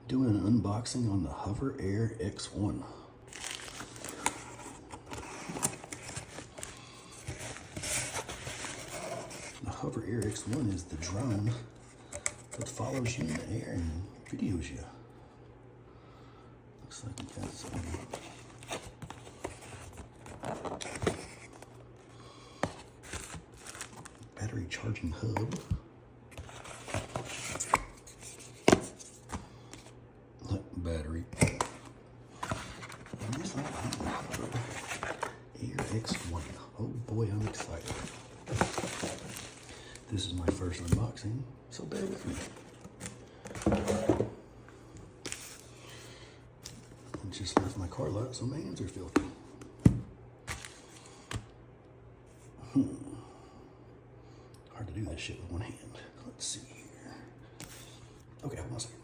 Doing an unboxing on the Hover Air X1. The Hover Air X1 is the drone that follows you in the air and videos you. Looks like it has some battery charging hub. Battery. And this Air X1. Oh boy, I'm excited. This is my first unboxing, so bear with me. I just left my car lot, so my hands are filthy. Hard to do this shit with one hand. Let's see here. Okay, hold on a second.